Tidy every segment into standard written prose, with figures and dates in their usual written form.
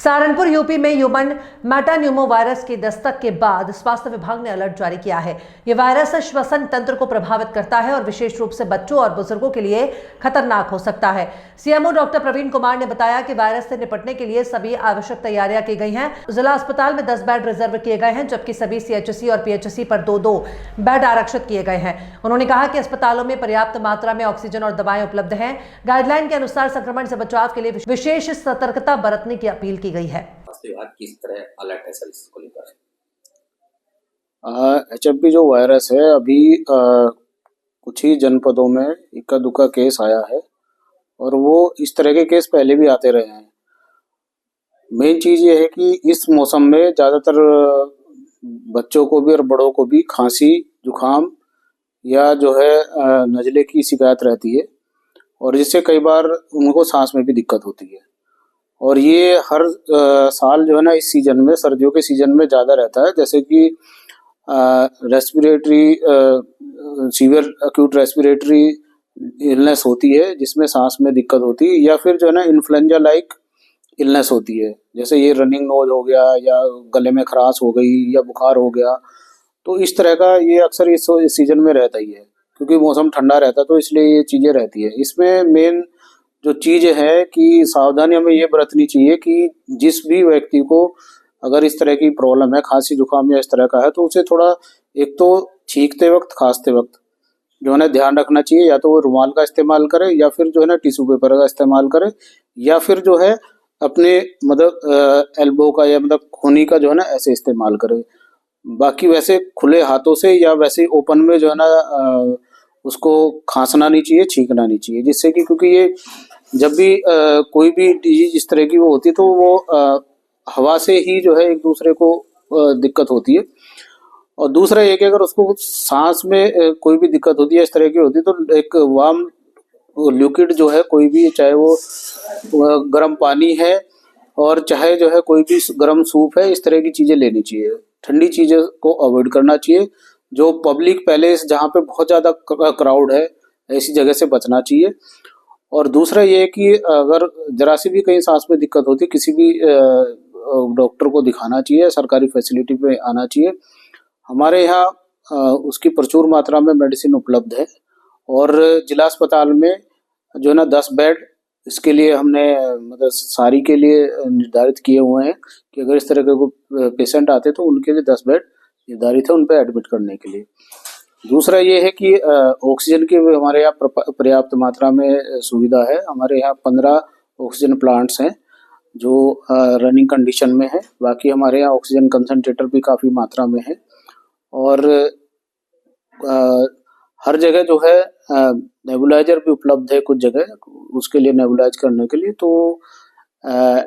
Saharanpur UP में human मेटान्यूमो virus की दस्तक के बाद स्वास्थ्य विभाग ने अलर्ट जारी किया है। यह वायरस श्वसन तंत्र को प्रभावित करता है और विशेष रूप से बच्चों और बुजुर्गों के लिए खतरनाक हो सकता है। सीएमओ डॉक्टर प्रवीण कुमार ने बताया कि वायरस से निपटने के लिए सभी आवश्यक तैयारियां की गई हैं। जिला अस्पताल में 10 बेड रिजर्व किए गए हैं, जबकि सभी सीएचसी और पीएचसी पर 2-2 बेड आरक्षित किए गए हैं। उन्होंने कहा कि अस्पतालों में पर्याप्त मात्रा में ऑक्सीजन और दवाएं उपलब्ध हैं। गाइडलाइन के अनुसार संक्रमण से बचाव के लिए विशेष सतर्कता बरतने की अपील की गई है। विभाग किस तरह अलर्ट है सर इसको लेकर? HMP जो वायरस है अभी कुछ ही जनपदों में इक्का दुक्का केस आया है और वो इस तरह के केस पहले भी आते रहे हैं। मेन चीज़ ये है कि इस मौसम में ज़्यादातर बच्चों को भी और बड़ों को भी खांसी, जुखाम या जो है नज़ले की शिकायत रहती है और जिससे कई बार उनको सांस में भी दिक्कत होती है। और ये हर साल जो है ना इस सीजन में, सर्दियों के सीजन में ज़्यादा रहता है, जैसे कि respiratory severe acute respiratory illness होती है जिसमें सांस में दिक्कत होती है, या फिर जो है ना इन्फ्लुएंजा लाइक इलनेस होती है, जैसे ये रनिंग नोज हो गया या गले में खराश हो गई या बुखार हो गया। तो इस तरह का ये अक्सर इस सीजन में रहता ही है, क्योंकि मौसम ठंडा रहता है तो इसलिए ये चीज़ें रहती है। इसमें मेन जो चीज़ है कि सावधानी हमें ये बरतनी चाहिए कि जिस भी व्यक्ति को अगर इस तरह की प्रॉब्लम है, खांसी जुकाम या इस तरह का है, तो उसे थोड़ा एक तो छींकते वक्त, खांसते वक्त जो है ना ध्यान रखना चाहिए, या तो वो रुमाल का इस्तेमाल करे या फिर जो है ना टिश्यू पेपर का इस्तेमाल करे, या फिर जो है अपने मतलब एल्बो का या मतलब खूनी का जो है ना ऐसे इस्तेमाल करे। बाकी वैसे खुले हाथों से या वैसे ओपन में जो है ना उसको खांसना नहीं चाहिए, छींकना नहीं चाहिए, जिससे कि क्योंकि ये जब भी कोई भी डिजीज इस तरह की वो होती है तो वो हवा से ही जो है एक दूसरे को दिक्कत होती है। और दूसरा ये कि अगर उसको सांस में कोई भी दिक्कत होती है, इस तरह की होती है, तो एक वार्म लिक्विड जो है कोई भी, चाहे वो गर्म पानी है और चाहे जो है कोई भी गर्म सूप है, इस तरह की चीज़ें लेनी चाहिए। ठंडी चीज़ें को अवॉइड करना चाहिए। जो पब्लिक पैलेस जहाँ पे बहुत ज़्यादा क्राउड है, ऐसी जगह से बचना चाहिए। और दूसरा ये कि अगर जरा सी भी कहीं सांस में दिक्कत होती है, किसी भी डॉक्टर को दिखाना चाहिए, सरकारी फैसिलिटी पे आना चाहिए। हमारे यहाँ उसकी प्रचुर मात्रा में मेडिसिन उपलब्ध है और जिला अस्पताल में जो है ना 10 बेड इसके लिए हमने मतलब सारी के लिए निर्धारित किए हुए हैं कि अगर इस तरह के कोई पेशेंट आते तो उनके लिए 10 बेड निर्धारित है उन पर एडमिट करने के लिए। दूसरा ये है कि ऑक्सीजन की हमारे यहाँ पर्याप्त मात्रा में सुविधा है। हमारे यहाँ 15 ऑक्सीजन प्लांट्स हैं जो रनिंग कंडीशन में है। बाकी हमारे यहाँ ऑक्सीजन कंसंट्रेटर भी काफ़ी मात्रा में है और हर जगह जो है नेबुलाइजर भी उपलब्ध है कुछ जगह, उसके लिए नेबुलाइज करने के लिए। तो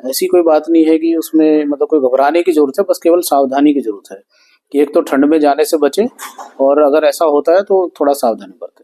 ऐसी कोई बात नहीं है कि उसमें मतलब कोई घबराने की ज़रूरत है, बस केवल सावधानी की ज़रूरत है कि एक तो ठंड में जाने से बचें और अगर ऐसा होता है तो थोड़ा सावधानी बरतें।